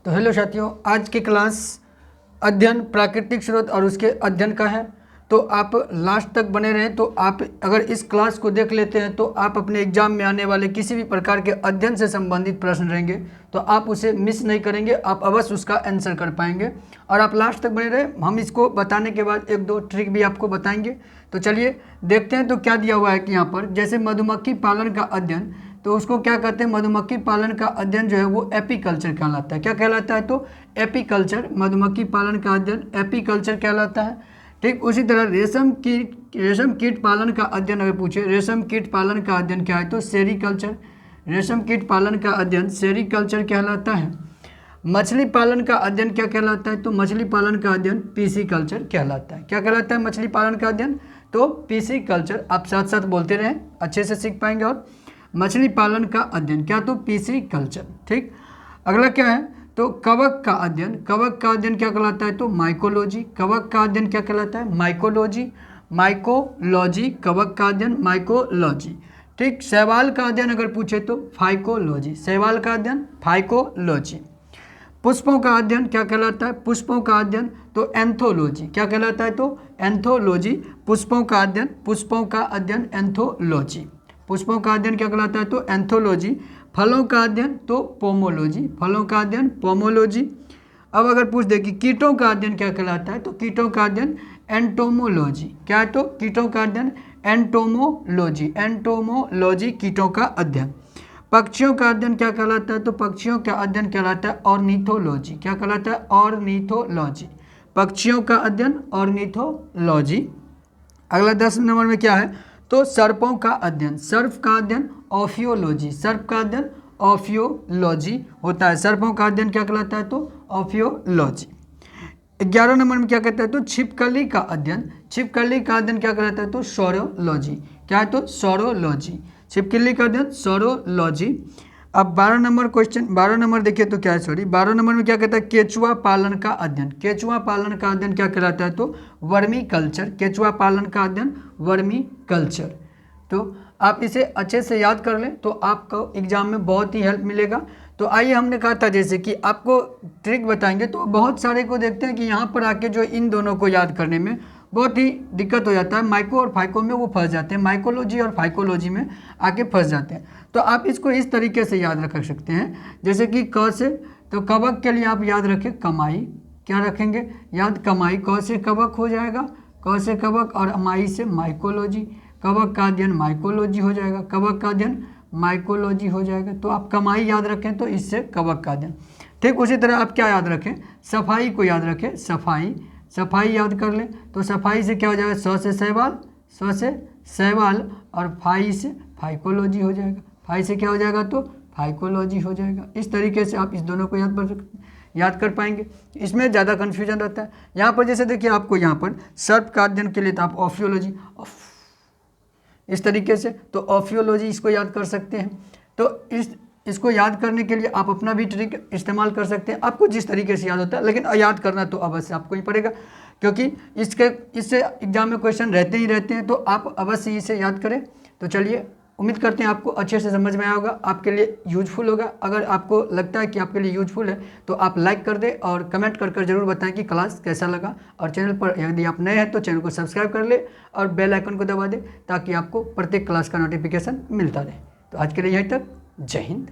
तो हेलो साथियों, आज की क्लास अध्ययन प्राकृतिक स्रोत और उसके अध्ययन का है। तो आप लास्ट तक बने रहें। तो आप अगर इस क्लास को देख लेते हैं तो आप अपने एग्जाम में आने वाले किसी भी प्रकार के अध्ययन से संबंधित प्रश्न रहेंगे तो आप उसे मिस नहीं करेंगे, आप अवश्य उसका आंसर कर पाएंगे। और आप लास्ट तक बने रहें, हम इसको बताने के बाद एक दो ट्रिक भी आपको बताएंगे। तो चलिए देखते हैं तो क्या दिया हुआ है कि यहाँ पर जैसे मधुमक्खी पालन का अध्ययन, तो उसको क्या कहते हैं, मधुमक्खी पालन का अध्ययन जो है वो एपीकल्चर कहलाता है। क्या कहलाता है? तो एपीकल्चर, मधुमक्खी पालन का अध्ययन एपीकल्चर कहलाता है। ठीक उसी तरह रेशम कीट पालन का अध्ययन अगर पूछे, रेशम कीट पालन का अध्ययन क्या है? तो सेरीकल्चर, रेशम कीट पालन का अध्ययन सेरीकल्चर कहलाता है। मछली पालन का अध्ययन क्या कहलाता है? तो मछली पालन का अध्ययन पीसीकल्चर कहलाता है। क्या कहलाता है मछली पालन का अध्ययन? तो पीसीकल्चर। आप साथ साथ बोलते रहें, अच्छे से सीख पाएंगे। और मछली पालन का अध्ययन क्या? तो पीसीकल्चर। ठीक, अगला क्या है? तो कवक का अध्ययन, कवक का अध्ययन क्या कहलाता है? तो माइकोलॉजी। कवक का अध्ययन क्या कहलाता है? माइकोलॉजी, माइकोलॉजी, कवक का अध्ययन माइकोलॉजी। ठीक, शैवाल का अध्ययन अगर पूछे तो फाइकोलॉजी, शैवाल का अध्ययन फाइकोलॉजी। पुष्पों का अध्ययन क्या कहलाता है? पुष्पों का अध्ययन तो एंथोलॉजी। क्या कहलाता है? तो एंथोलॉजी। पुष्पों का अध्ययन, पुष्पों का अध्ययन एंथोलॉजी। पुष्पों का अध्ययन क्या कहलाता है? तो एंथोलॉजी। फलों का अध्ययन तो पोमोलॉजी, फलों का अध्ययन पोमोलॉजी। अब अगर पूछ दे कि कीटों का अध्ययन क्या कहलाता है? तो कीटों का अध्ययन एंटोमोलॉजी। क्या है? तो कीटों का अध्ययन एंटोमोलॉजी, एंटोमोलॉजी कीटों का अध्ययन। पक्षियों का अध्ययन क्या कहलाता है? तो पक्षियों का अध्ययन कहलाता है ऑर्निथोलॉजी। क्या कहलाता है? ऑर्निथोलॉजी। पक्षियों का अध्ययन ऑर्निथोलॉजी। अगला 10 नंबर में क्या है? तो सर्पों का अध्ययन, सर्प का अध्ययन ऑफियोलॉजी, सर्प का अध्ययन ऑफियोलॉजी होता है। सर्पों का अध्ययन क्या कहलाता है? तो ऑफियोलॉजी। 11 नंबर में क्या कहता है? तो छिपकली का अध्ययन, छिपकली का अध्ययन क्या कहलाता है? तो सौरोलॉजी। क्या है? तो सौरोलॉजी। छिपकली का अध्ययन सौरोलॉजी। अब 12 नंबर क्वेश्चन, 12 नंबर देखिए तो क्या है, सॉरी 12 नंबर में क्या कहता है? केचुआ पालन का अध्ययन, केचुआ पालन का अध्ययन क्या कहलाता है? तो वर्मी कल्चर, केचुआ पालन का अध्ययन वर्मी कल्चर। तो आप इसे अच्छे से याद कर लें तो आपको एग्जाम में बहुत ही हेल्प मिलेगा। तो आइए, हमने कहा था जैसे कि आपको ट्रिक बताएंगे, तो बहुत सारे को देखते हैं कि यहाँ पर आके जो इन दोनों को याद करने में बहुत ही दिक्कत हो जाता है, माइको और फाइको में वो फंस जाते हैं, माइकोलॉजी और फाइकोलॉजी में आके फंस जाते हैं। तो आप इसको इस तरीके से याद रख सकते हैं, जैसे कि क से, तो कवक के लिए आप याद रखें कमाई। क्या रखेंगे याद? कमाई। क से कवक हो जाएगा, क से कवक, और माई से माइकोलॉजी। कवक का अध्ययन माइकोलॉजी हो जाएगा, कवक का अध्ययन माइकोलॉजी हो जाएगा। तो आप कमाई याद रखें तो इससे कवक का अध्ययन। ठीक उसी तरह आप क्या याद रखें? सफाई को याद रखें, सफाई, सफाई याद कर लें तो सफाई से क्या हो जाएगा? स से शैवाल, स से शैवाल, और फाई से फाइकोलॉजी हो जाएगा, फाई से क्या हो जाएगा? तो फाइकोलॉजी हो जाएगा। इस तरीके से आप इस दोनों को याद कर पाएंगे। इसमें ज़्यादा कन्फ्यूजन रहता है। यहाँ पर जैसे देखिए, आपको यहाँ पर सर्प का अध्ययन के लिए तो आप ऑफियोलॉजी, इस तरीके से तो ऑफियोलॉजी इसको याद कर सकते हैं। तो इसको याद करने के लिए आप अपना भी ट्रिक इस्तेमाल कर सकते हैं, आपको जिस तरीके से याद होता है, लेकिन याद करना तो अवश्य आपको ही पड़ेगा, क्योंकि इससे एग्जाम में क्वेश्चन रहते ही रहते हैं। तो आप अवश्य इसे याद करें। तो चलिए, उम्मीद करते हैं आपको अच्छे से समझ में आया होगा, आपके लिए यूजफुल होगा। अगर आपको लगता है कि आपके लिए यूजफुल है तो आप लाइक कर दें और कमेंट कर जरूर बताएं कि क्लास कैसा लगा। और चैनल पर यदि आप नए हैं तो चैनल को सब्सक्राइब कर ले और बेल आइकन को दबा दें ताकि आपको प्रत्येक क्लास का नोटिफिकेशन मिलता रहे। तो आज के लिए यहीं तक, जय हिंद।